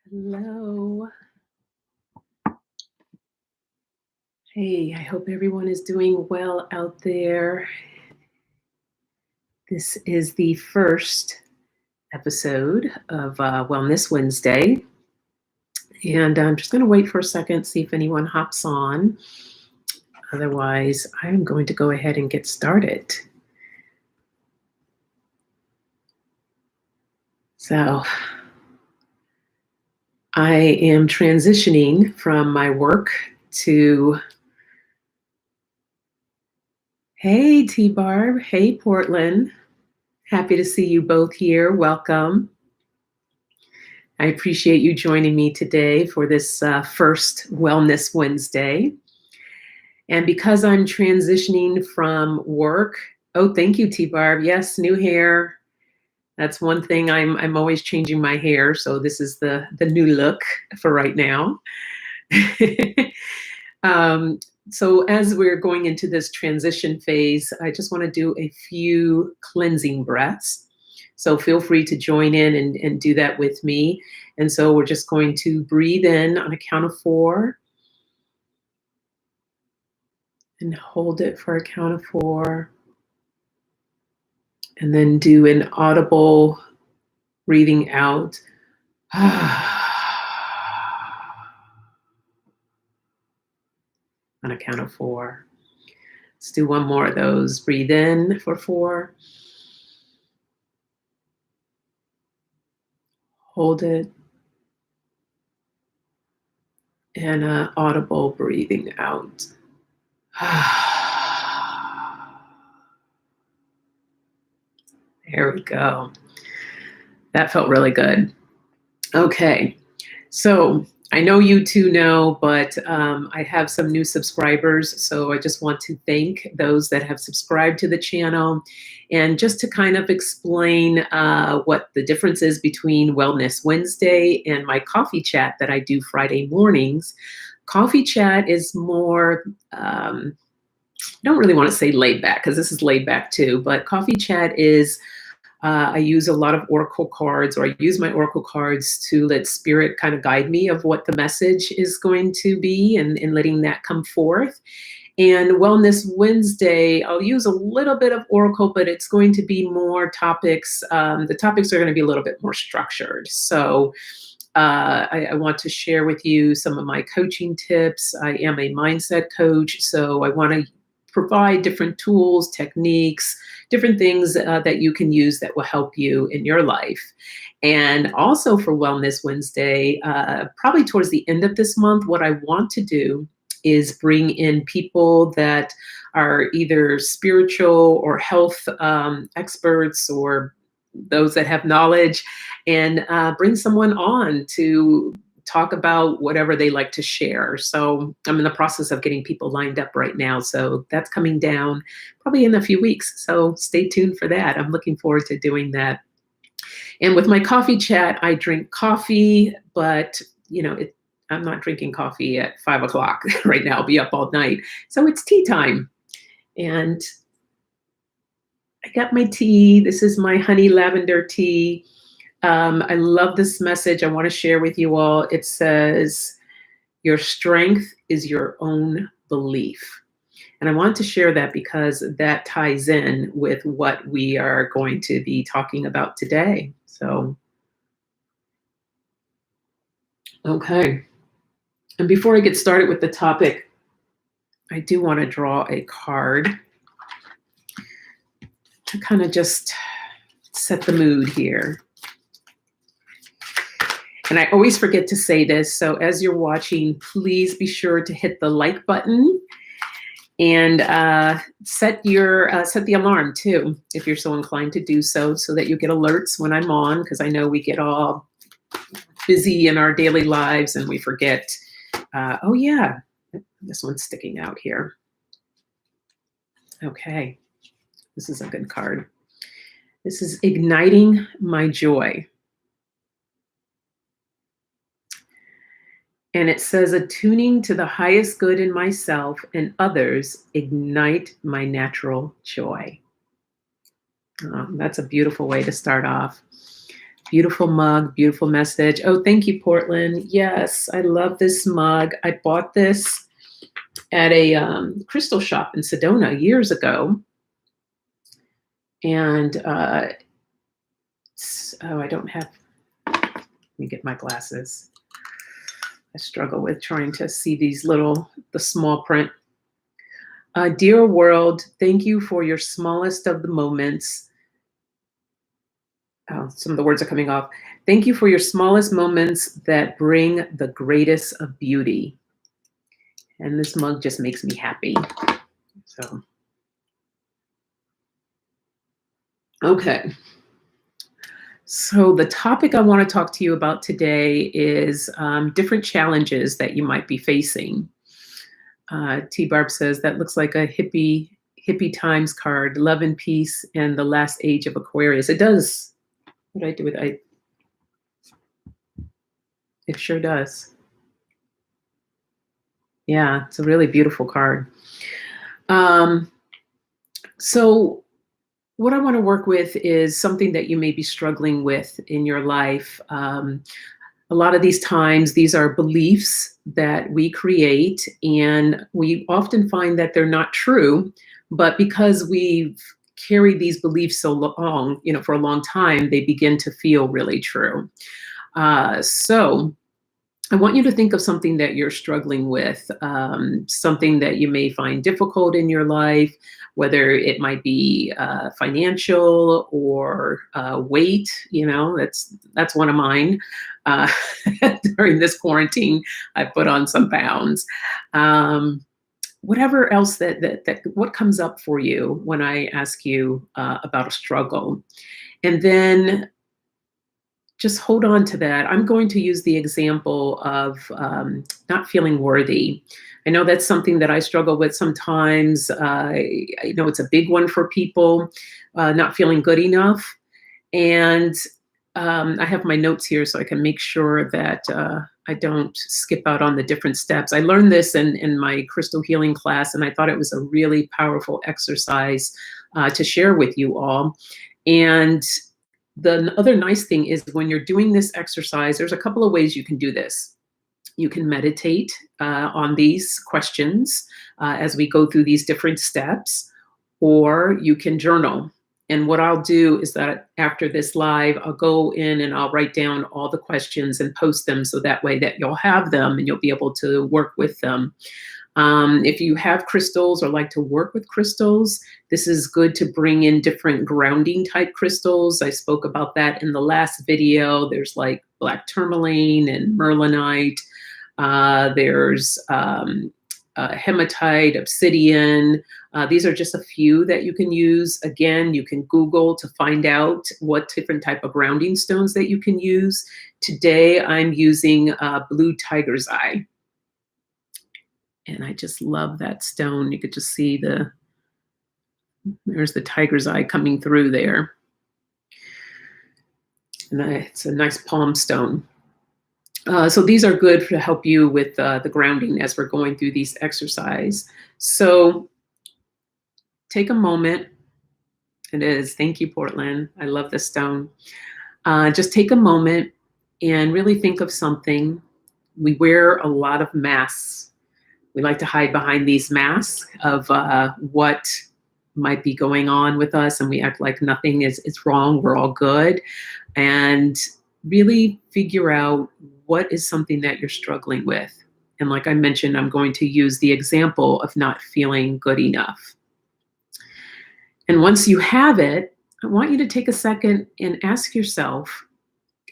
Hello. Hey, I hope everyone is doing well out there. This is the first episode of Wellness Wednesday. And I'm just going to wait for a second, see if anyone hops on. Otherwise, I'm going to go ahead and get started. So, I am transitioning from my work to Hey, T-Barb. Hey, Portland. Happy to see you both here. Welcome. I appreciate you joining me today for this first Wellness Wednesday. And because I'm transitioning from work, oh, thank you, T-Barb. Yes, new hair. That's one thing. I'm always changing my hair, so this is the new look for right now. So as we're going into this transition phase, I just want to do a few cleansing breaths. So feel free to join in and do that with me. And so we're just going to breathe in on a count of 4 and hold it for a count of 4. And then do an audible breathing out. On a count of 4. Let's do one more of those. Breathe in for 4. Hold it. And audible breathing out. There we go. That felt really good. Okay. So I know you two know, but I have some new subscribers. So I just want to thank those that have subscribed to the channel. And just to kind of explain what the difference is between Wellness Wednesday and my coffee chat that I do Friday mornings. Coffee chat is more, I don't really want to say laid back because this is laid back too, but coffee chat is I use a lot of oracle cards, or I use my oracle cards to let spirit kind of guide me of what the message is going to be and letting that come forth. And Wellness Wednesday, I'll use a little bit of oracle, but it's going to be more topics. The topics are going to be a little bit more structured. So I want to share with you some of my coaching tips. I am a mindset coach, so I want to provide different tools, techniques, different things that you can use that will help you in your life. And also for Wellness Wednesday, probably towards the end of this month, what I want to do is bring in people that are either spiritual or health experts, or those that have knowledge, and bring someone on to talk about whatever they like to share. So I'm in the process of getting people lined up right now. So that's coming down probably in a few weeks. So stay tuned for that. I'm looking forward to doing that. And with my coffee chat, I drink coffee, but I'm not drinking coffee at 5 o'clock right now. I'll be up all night. So it's tea time. And I got my tea. This is my honey lavender tea. I love this message. I want to share with you all. It says, your strength is your own belief. And I want to share that because that ties in with what we are going to be talking about today. So, okay. And before I get started with the topic, I do want to draw a card to kind of just set the mood here. And I always forget to say this. So as you're watching, please be sure to hit the like button and set the alarm too, if you're so inclined to do so that you get alerts when I'm on, because I know we get all busy in our daily lives and we forget. Oh yeah, this one's sticking out here. Okay, this is a good card. This is igniting my joy. And it says, attuning to the highest good in myself and others, ignite my natural joy. That's a beautiful way to start off. Beautiful mug, beautiful message. Oh, thank you, Portland. Yes, I love this mug. I bought this at a crystal shop in Sedona years ago. And oh, I don't have, let me get my glasses. I struggle with trying to see the small print. Dear world, thank you for your smallest of the moments. Oh, some of the words are coming off. Thank you for your smallest moments that bring the greatest of beauty. And this mug just makes me happy. So, okay. So the topic I want to talk to you about today is different challenges that you might be facing. T-Barb says, that looks like a hippie times card, love and peace and the last age of Aquarius. It does. What did I do with it? It sure does. Yeah, it's a really beautiful card. So what I want to work with is something that you may be struggling with in your life. A lot of these times, these are beliefs that we create, and we often find that they're not true, but because we've carried these beliefs so long, for a long time, they begin to feel really true. So I want you to think of something that you're struggling with, something that you may find difficult in your life, whether it might be financial or weight. That's one of mine. During this quarantine, I put on some pounds. Whatever else what comes up for you when I ask you about a struggle, and then just hold on to that. I'm going to use the example of not feeling worthy. I know that's something that I struggle with sometimes. I know it's a big one for people, not feeling good enough. And I have my notes here so I can make sure that I don't skip out on the different steps. I learned this in my crystal healing class, and I thought it was a really powerful exercise to share with you all. And the other nice thing is when you're doing this exercise, there's a couple of ways you can do this. You can meditate on these questions as we go through these different steps, or you can journal. And what I'll do is that after this live, I'll go in and I'll write down all the questions and post them so that way that you'll have them and you'll be able to work with them. If you have crystals or like to work with crystals, this is good to bring in different grounding type crystals. I spoke about that in the last video. There's like black tourmaline and merlinite. There's hematite, obsidian. These are just a few that you can use. Again, you can Google to find out what different type of grounding stones that you can use. Today, I'm using blue tiger's eye. And I just love that stone. You could just see there's the tiger's eye coming through there. And it's a nice palm stone. So these are good to help you with the grounding as we're going through these exercises. So take a moment. It is, thank you, Portland. I love this stone. Just take a moment and really think of something. We wear a lot of masks. We like to hide behind these masks of what might be going on with us, and we act like nothing is wrong. We're all good. And really figure out what is something that you're struggling with. And like I mentioned, I'm going to use the example of not feeling good enough. And once you have it, I want you to take a second and ask yourself,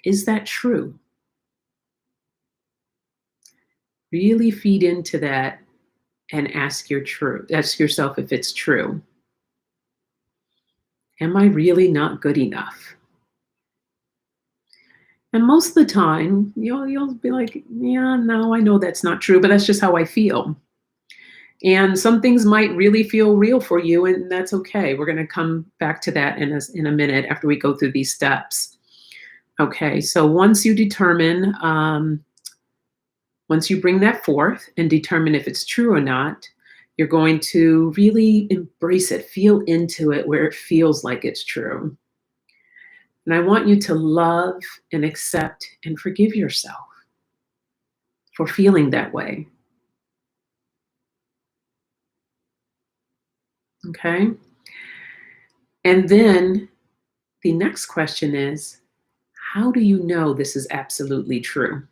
is that true? Really feed into that and ask yourself if it's true. Am I really not good enough? And most of the time, you'll be like, yeah, no, I know that's not true, but that's just how I feel. And some things might really feel real for you, and that's okay. We're going to come back to that in a minute after we go through these steps. Okay, so once you determine, once you bring that forth and determine if it's true or not, you're going to really embrace it, feel into it where it feels like it's true. And I want you to love and accept and forgive yourself for feeling that way. Okay? And then the next question is, how do you know this is absolutely true?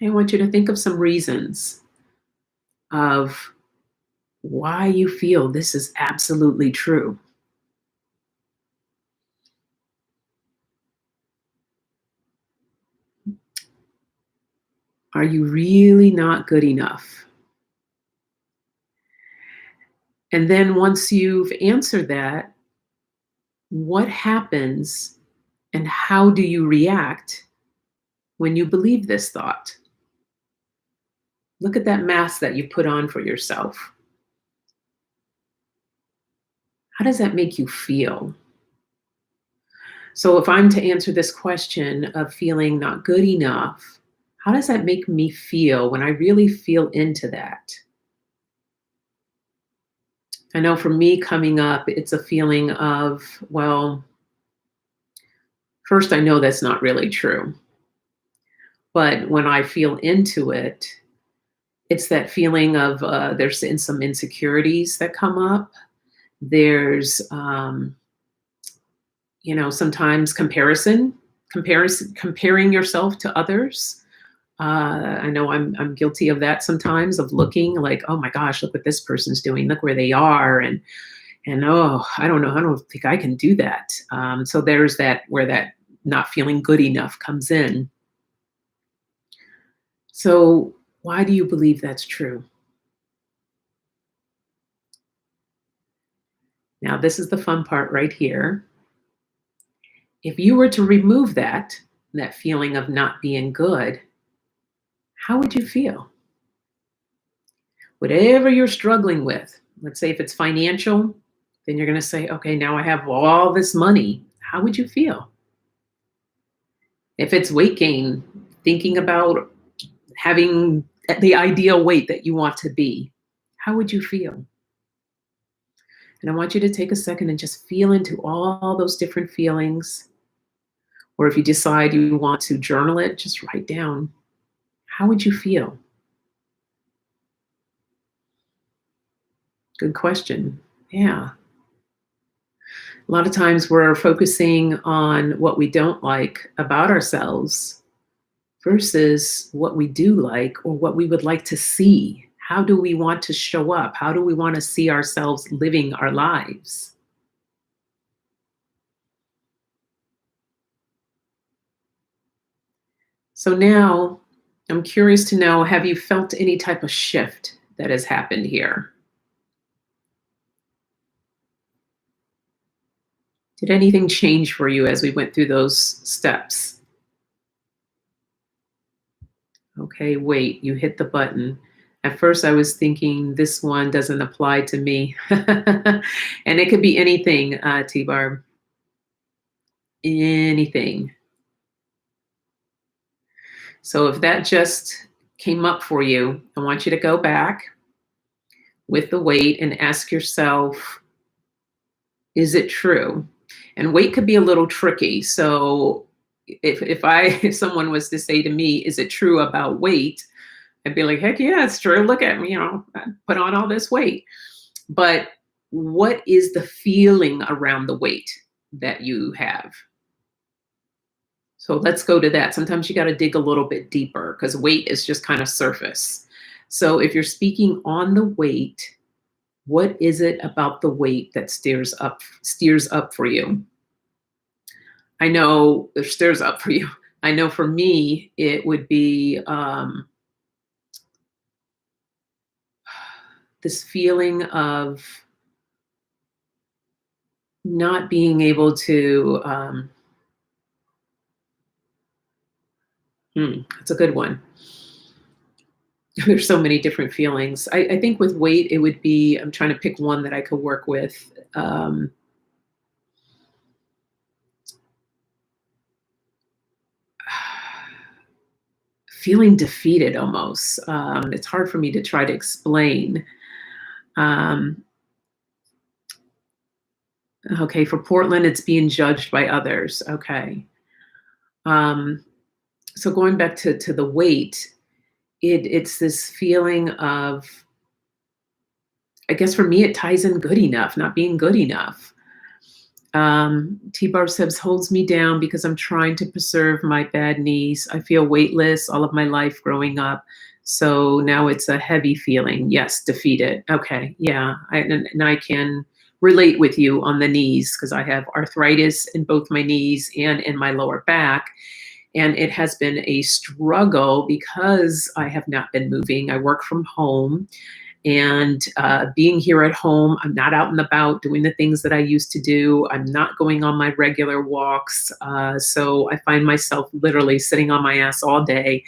I want you to think of some reasons of why you feel this is absolutely true. Are you really not good enough? And then once you've answered that, what happens and how do you react when you believe this thought? Look at that mask that you put on for yourself. How does that make you feel? So, if I'm to answer this question of feeling not good enough, how does that make me feel when I really feel into that? I know for me coming up, it's a feeling of, well, first, I know that's not really true. But when I feel into it, it's that feeling of there's some insecurities that come up. There's, sometimes comparing yourself to others. I know I'm guilty of that sometimes, of looking like, oh my gosh, look what this person's doing. Look where they are, and oh, I don't know, I don't think I can do that. So there's that where that not feeling good enough comes in. So why do you believe that's true? Now this is the fun part right here. If you were to remove that feeling of not being good, how would you feel? Whatever you're struggling with, let's say if it's financial, then you're going to say, okay, now I have all this money. How would you feel? If it's weight gain, thinking about having the ideal weight that you want to be, how would you feel? And I want you to take a second and just feel into all those different feelings. Or if you decide you want to journal it, just write down, how would you feel? Good question. Yeah. A lot of times we're focusing on what we don't like about ourselves versus what we do like or what we would like to see. How do we want to show up? How do we want to see ourselves living our lives? So now I'm curious to know, have you felt any type of shift that has happened here? Did anything change for you as we went through those steps? Okay, wait, you hit the button. At first, I was thinking this one doesn't apply to me. And it could be anything, T Barb, anything. So if that just came up for you, I want you to go back with the weight and ask yourself, is it true? And weight could be a little tricky. So if someone was to say to me, is it true about weight? I'd be like, heck yeah, it's true. Look at me, I put on all this weight. But what is the feeling around the weight that you have? So let's go to that. Sometimes you got to dig a little bit deeper because weight is just kind of surface. So if you're speaking on the weight, what is it about the weight that steers up for you? I know it stirs up for you. I know for me, it would be this feeling of not being able to. That's a good one. There's so many different feelings. I think with weight, it would be, I'm trying to pick one that I could work with. Feeling defeated almost. It's hard for me to try to explain. Um, Okay, for Portland, it's being judged by others. Okay. Um, so going back to the weight, it's this feeling of, I guess for me, it ties in good enough, not being good enough. T-Bar says, holds me down because I'm trying to preserve my bad knees. I feel weightless all of my life growing up. So now it's a heavy feeling. Yes, defeated. Okay, yeah. And I can relate with you on the knees because I have arthritis in both my knees and in my lower back. And it has been a struggle because I have not been moving. I work from home. And being here at home, I'm not out and about doing the things that I used to do. I'm not going on my regular walks. So I find myself literally sitting on my ass all day.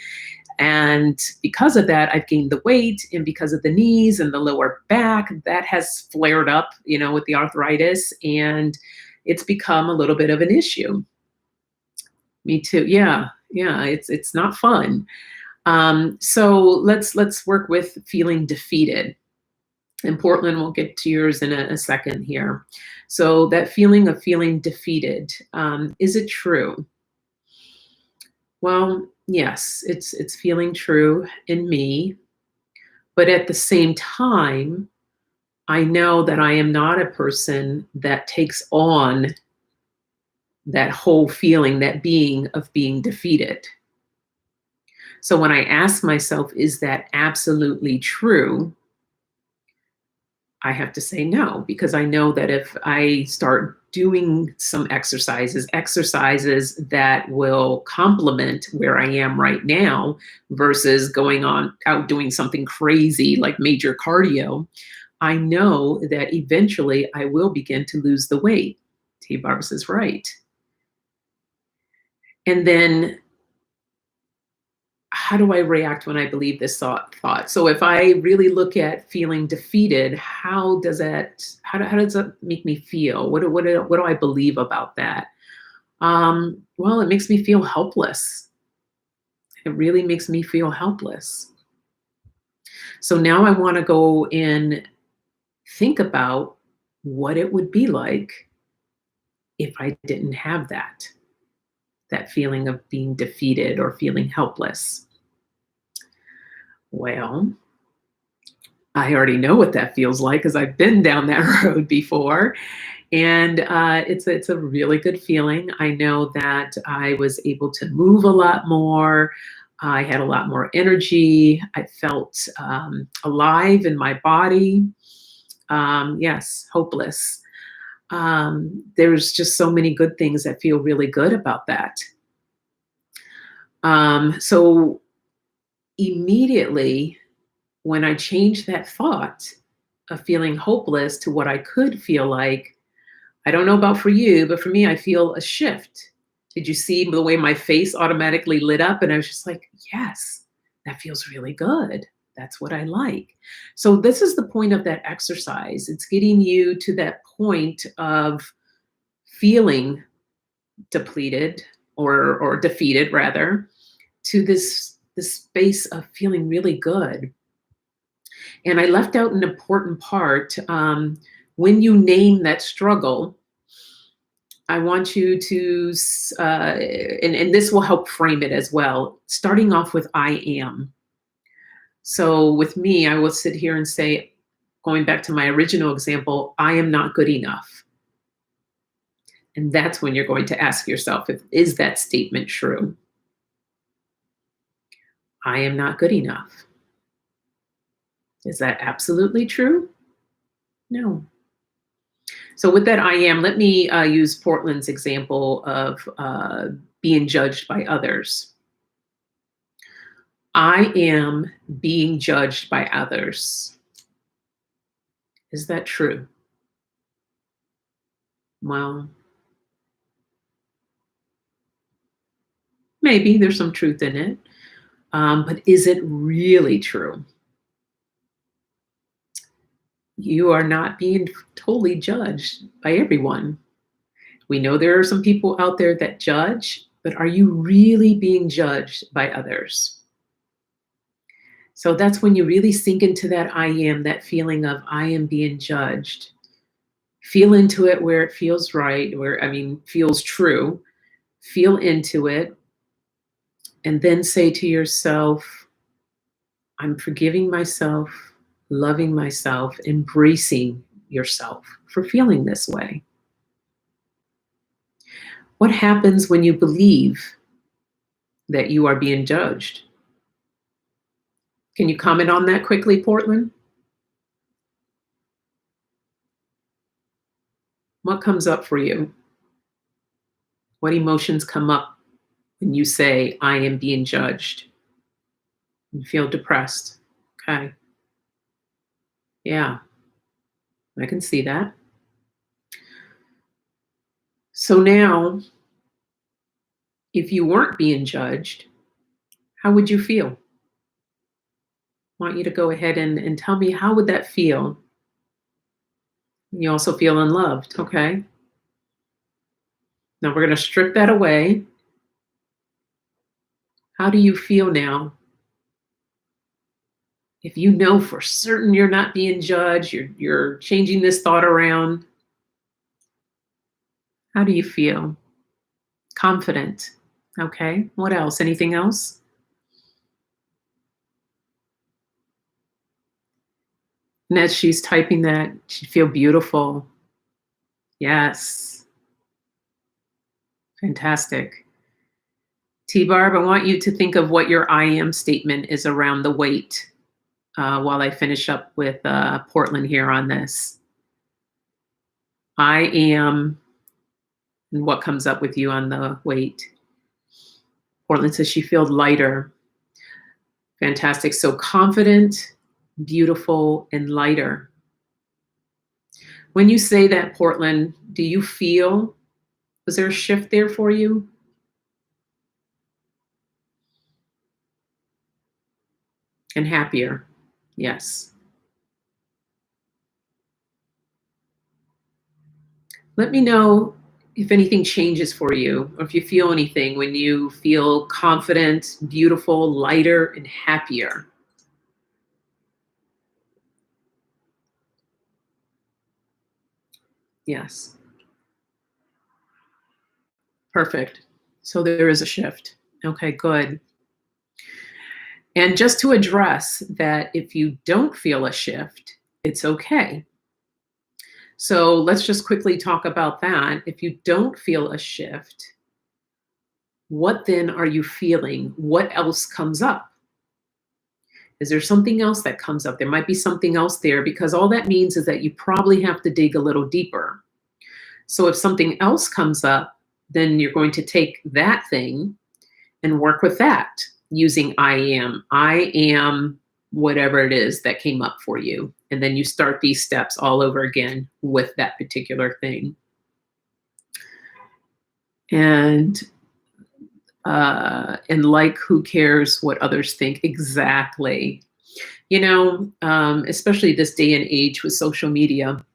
And because of that, I've gained the weight. And because of the knees and the lower back, that has flared up, with the arthritis. And it's become a little bit of an issue. Me too. Yeah. Yeah. It's not fun. So let's work with feeling defeated. And Portland, we'll get to yours in a second here. So that feeling of feeling defeated, is it true? Well, yes, it's feeling true in me, but at the same time, I know that I am not a person that takes on that whole feeling, that being of being defeated. So when I ask myself, is that absolutely true? I have to say no, because I know that if I start doing some exercises that will complement where I am right now versus going on out doing something crazy like major cardio, I know that eventually I will begin to lose the weight. T. Barbara is right. And then how do I react when I believe this thought? So if I really look at feeling defeated, how does that make me feel? What do I believe about that? Well, it makes me feel helpless. It really makes me feel helpless. So now I want to go and think about what it would be like if I didn't have that feeling of being defeated or feeling helpless. Well, I already know what that feels like because I've been down that road before. And it's a really good feeling. I know that I was able to move a lot more. I had a lot more energy. I felt alive in my body. Yes, hopeless. There's just so many good things that feel really good about that. So immediately, when I changed that thought of feeling hopeless to what I could feel like, I don't know about for you, but for me, I feel a shift. Did you see the way my face automatically lit up? And I was just like, yes, that feels really good. That's what I like. So, this is the point of that exercise. It's getting you to that point of feeling depleted or defeated, rather, to this space of feeling really good. And I left out an important part. When you name that struggle, I want you to, and this will help frame it as well, starting off with I am. So with me, I will sit here and say, going back to my original example, I am not good enough. And that's when you're going to ask yourself, is that statement true? I am not good enough. Is that absolutely true? No. So with that I am, let me use Portland's example of being judged by others. I am being judged by others. Is that true? Well, maybe there's some truth in it. But is it really true? You are not being totally judged by everyone. We know there are some people out there that judge, but are you really being judged by others? So that's when you really sink into that I am, that feeling of I am being judged. Feel into it where it feels right, feels true. Feel into it, and then say to yourself, I'm forgiving myself, loving myself, embracing yourself for feeling this way. What happens when you believe that you are being judged? Can you comment on that quickly, Portland? What comes up for you? What emotions come up when you say, I am being judged? You feel depressed. Okay. Yeah, I can see that. So now, if you weren't being judged, how would you feel? I want you to go ahead and tell me, how would that feel? You also feel unloved. Okay. Now we're going to strip that away. How do you feel now? If you know for certain you're not being judged, you're changing this thought around, how do you feel? Confident. Okay. What else? Anything else? And as she's typing that, she feel beautiful. Yes. Fantastic. T Barb, I want you to think of what your I am statement is around the weight while I finish up with Portland here on this. I am, and what comes up with you on the weight? Portland says she feels lighter. Fantastic. So confident, beautiful, and lighter. When you say that, Portland, do you feel, was there a shift there for you? And happier. Yes. Let me know if anything changes for you, or if you feel anything when you feel confident, beautiful, lighter, and happier. Yes. Perfect. So there is a shift. Okay, good. And just to address that, if you don't feel a shift, it's okay. So let's just quickly talk about that. If you don't feel a shift, what then are you feeling? What else comes up? Is there something else that comes up? There might be something else there, because all that means is that you probably have to dig a little deeper. So if something else comes up, then you're going to take that thing and work with that using I am. I am whatever it is that came up for you. And then you start these steps all over again with that particular thing. And like, who cares what others think? Exactly. Especially this day and age with social media,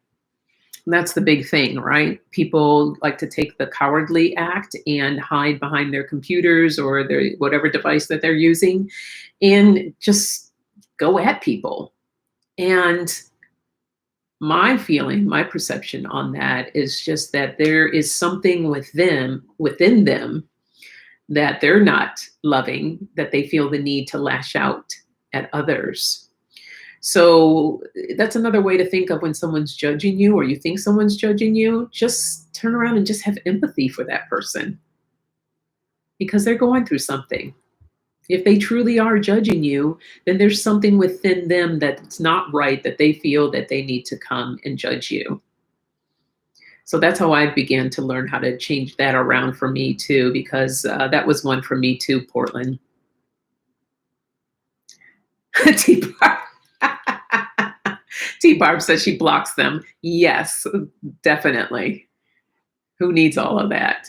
that's the big thing, right? People like to take the cowardly act and hide behind their computers or their whatever device that they're using and just go at people. And my feeling, my perception on that is just that there is something within them that they're not loving, that they feel the need to lash out at others. So that's another way to think of when someone's judging you or you think someone's judging you, just turn around and just have empathy for that person because they're going through something. If they truly are judging you, then there's something within them that's not right, that they feel that they need to come and judge you. So that's how I began to learn how to change that around for me too, because that was one for me too, Portland. T-Barb. T-Barb says she blocks them. Yes, definitely. Who needs all of that?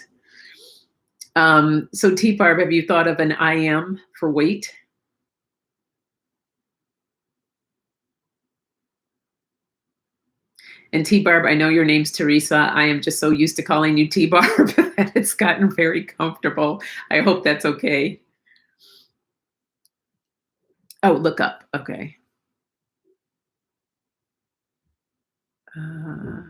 So T-Barb, have you thought of an I am for weight? And T-Barb, I know your name's Teresa. I am just so used to calling you T-Barb that it's gotten very comfortable. I hope that's okay. Oh, look up. Okay. Uh,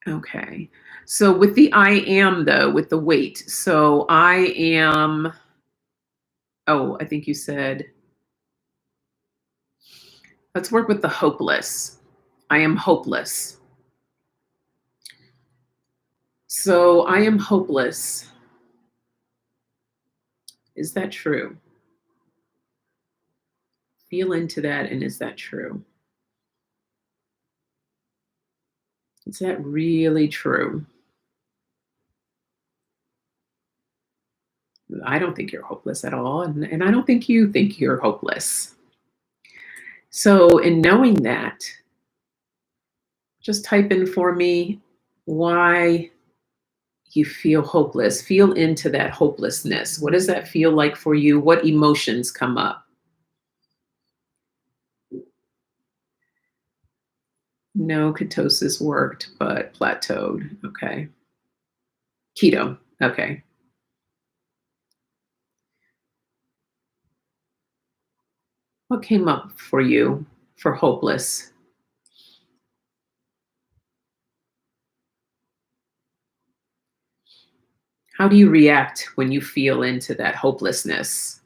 Okay. So with the I am though, with the weight. So I am, oh, I think you said, let's work with the hopeless. I am hopeless. So I am hopeless. Is that true? Feel into that. And is that true? Is that really true? I don't think you're hopeless at all. And I don't think you think you're hopeless. So, in knowing that, just type in for me why you feel hopeless. Feel into that hopelessness. What does that feel like for you? What emotions come up? No, ketosis worked, but plateaued. Okay. Keto. Okay. What came up for you for hopeless? How do you react when you feel into that hopelessness?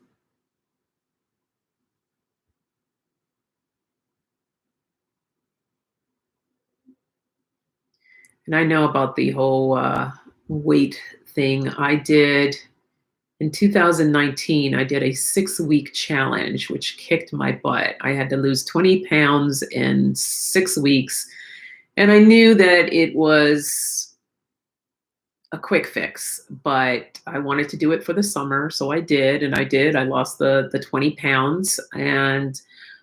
And I know about the whole weight thing. I did in 2019, I did a 6 week challenge, which kicked my butt. I had to lose 20 pounds in 6 weeks. And I knew that it was a quick fix, but I wanted to do it for the summer. So I did. And I did. I lost the 20 pounds. And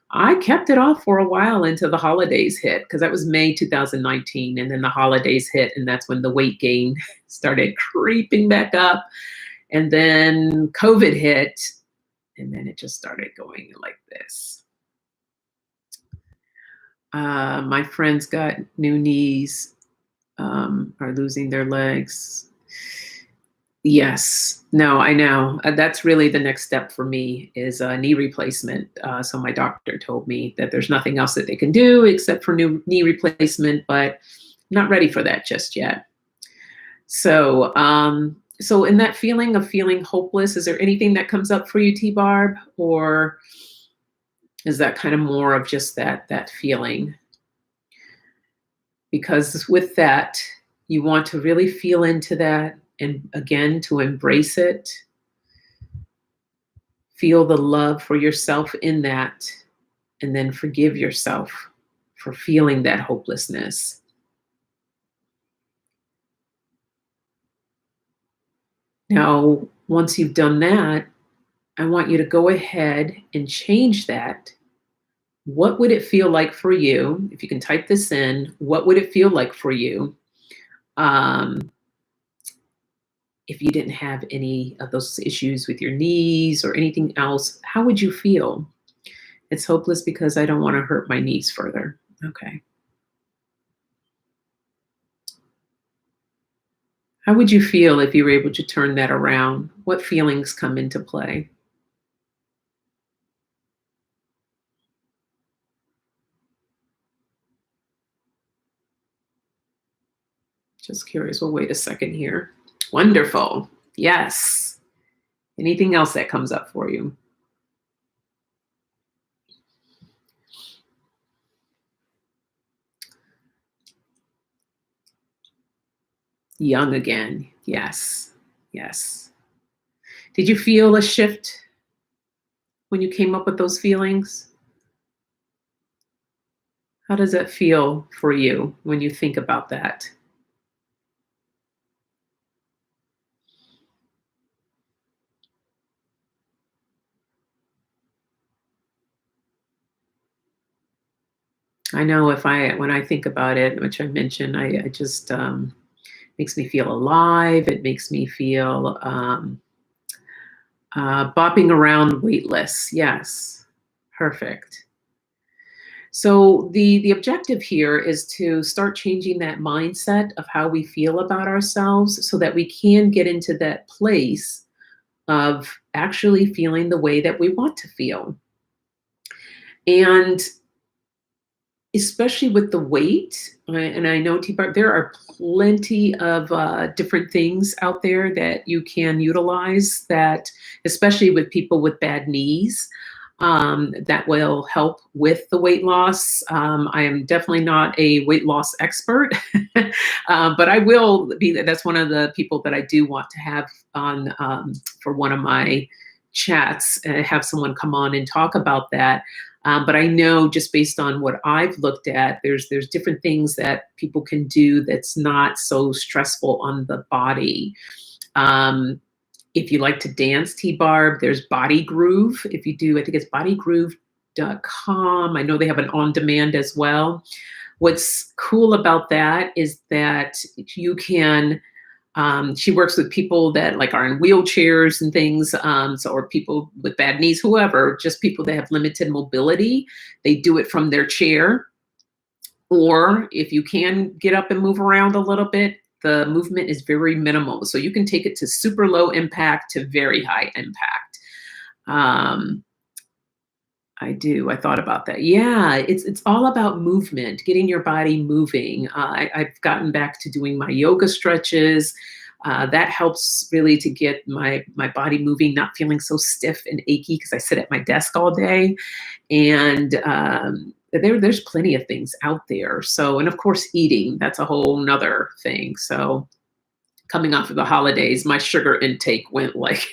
I kept it off for a while until the holidays hit, because that was May 2019. And then the holidays hit. And that's when the weight gain started creeping back up. And then COVID hit, and then it just started going like this. My friends got new knees, are losing their legs. Yes, no, I know. That's really the next step for me is a knee replacement. So my doctor told me that there's nothing else that they can do except for new knee replacement, but I'm not ready for that just yet. So in that feeling of feeling hopeless, is there anything that comes up for you, T Barb, or is that kind of more of just that feeling? Because with that, you want to really feel into that, and again to embrace it. Feel the love for yourself in that, and then forgive yourself for feeling that hopelessness. Now, once you've done that, I want you to go ahead and change that. What would it feel like for you? If you can type this in, what would it feel like for you um, if you didn't have any of those issues with your knees or anything else? How would you feel? It's hopeless because I don't want to hurt my knees further. Okay. How would you feel if you were able to turn that around? What feelings come into play? Just curious. We'll wait a second here. Wonderful. Yes. Anything else that comes up for you? Young again. Yes. Yes. Did you feel a shift when you came up with those feelings? How does that feel for you when you think about that? I know when I think about it, which I mentioned, I just makes me feel alive. It makes me feel bopping around weightless. Yes, perfect. So the objective here is to start changing that mindset of how we feel about ourselves, so that we can get into that place of actually feeling the way that we want to feel. And especially with the weight, and I know T-bar, there are plenty of different things out there that you can utilize that, especially with people with bad knees, that will help with the weight loss. I am definitely not a weight loss expert, but I will be, that's one of the people that I do want to have on for one of my chats, and have someone come on and talk about that. But I know just based on what I've looked at, there's different things that people can do that's not so stressful on the body. Um, if you like to dance, T-Barb, there's Body Groove. If you do, I think it's bodygroove.com. I know they have an on-demand as well. What's cool about that is that you can, she works with people that like are in wheelchairs and things, or people with bad knees, whoever, just people that have limited mobility. They do it from their chair, or if you can get up and move around a little bit, the movement is very minimal. So you can take it to super low impact to very high impact. I thought about that. Yeah, it's all about movement, getting your body moving. I've gotten back to doing my yoga stretches. That helps really to get my body moving, not feeling so stiff and achy because I sit at my desk all day. And there's plenty of things out there. So, and of course, eating, that's a whole nother thing. So coming off of the holidays, my sugar intake went like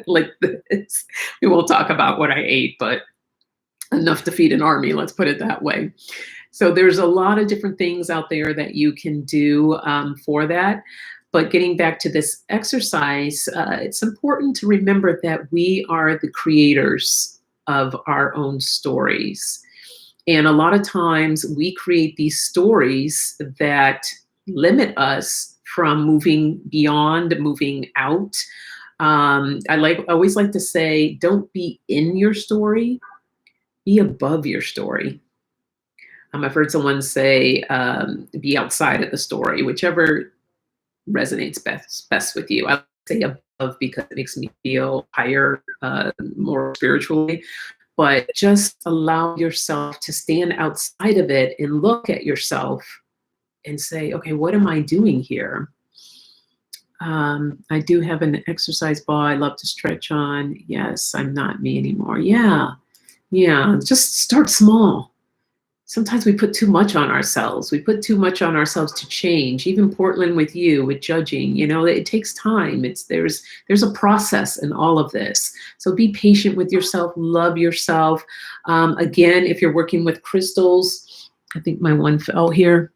like this. We won't talk about what I ate, but enough to feed an army, let's put it that way. So there's a lot of different things out there that you can do for that. But getting back to this exercise, it's important to remember that we are the creators of our own stories. And a lot of times we create these stories that limit us from moving beyond, moving out. I always like to say, don't be in your story, be above your story. I've heard someone say, be outside of the story, whichever resonates best with you. I say above because it makes me feel higher, more spiritually, but just allow yourself to stand outside of it and look at yourself and say, okay, what am I doing here? I do have an exercise ball I love to stretch on. Yes, I'm not me anymore. Yeah, just start small. Sometimes we put too much on ourselves. We put too much on ourselves to change. Even Portland with you, with judging, it takes time. There's a process in all of this. So be patient with yourself, love yourself. Again, if you're working with crystals, I think my one fell here.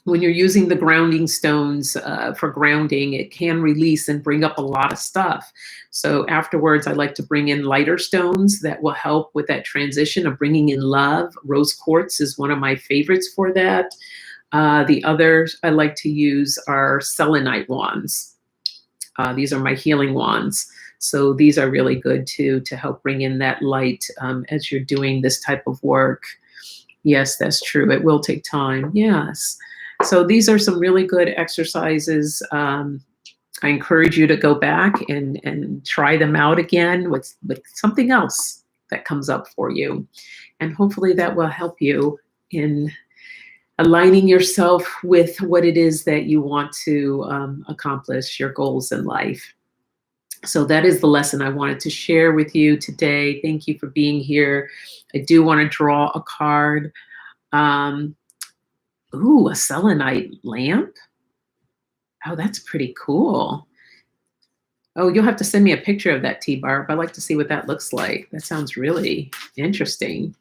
When you're using the grounding stones for grounding, it can release and bring up a lot of stuff. So afterwards, I like to bring in lighter stones that will help with that transition of bringing in love. Rose quartz is one of my favorites for that. The others I like to use are selenite wands. These are my healing wands. So these are really good too, to help bring in that light as you're doing this type of work. Yes, that's true. It will take time. Yes. So these are some really good exercises. I encourage you to go back and try them out again with something else that comes up for you. And hopefully that will help you in aligning yourself with what it is that you want to accomplish, your goals in life. So that is the lesson I wanted to share with you today. Thank you for being here. I do want to draw a card. Ooh, a selenite lamp. Oh, that's pretty cool. Oh, you'll have to send me a picture of that, T-Barb. I'd like to see what that looks like. That sounds really interesting.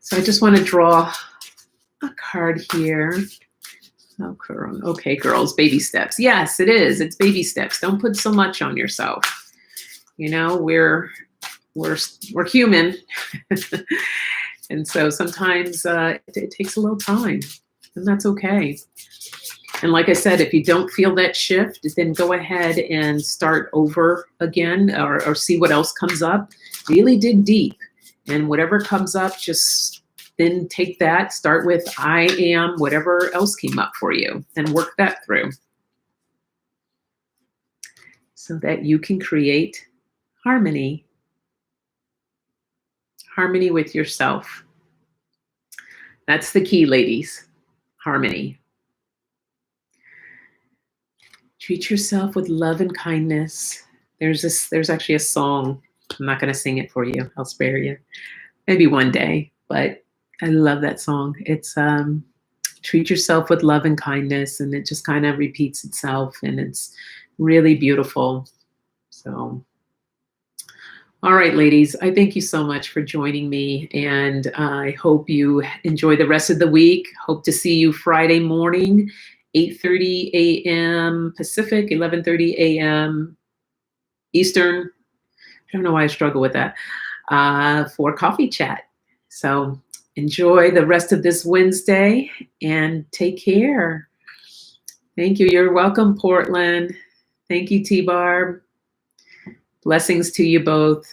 So I just want to draw a card here. Oh, okay, girls, baby steps. Yes, it is. It's baby steps. Don't put so much on yourself. We're human. And so sometimes it takes a little time, and that's okay. And like I said, if you don't feel that shift, then go ahead and start over again, or see what else comes up. Really dig deep, and whatever comes up, just then take that, start with I am, whatever else came up for you, and work that through so that you can create harmony. Harmony with yourself. That's the key, ladies. Harmony. Treat yourself with love and kindness. There's actually a song. I'm not going to sing it for you. I'll spare you. Maybe one day, but I love that song. It's treat yourself with love and kindness, and it just kind of repeats itself, and it's really beautiful. So, all right, ladies, I thank you so much for joining me, and I hope you enjoy the rest of the week. Hope to see you Friday morning, 8:30 a.m. Pacific, 11:30 a.m. Eastern. I don't know why I struggle with that, for coffee chat. So enjoy the rest of this Wednesday and take care. Thank you. You're welcome, Portland. Thank you, T-Barb. Blessings to you both.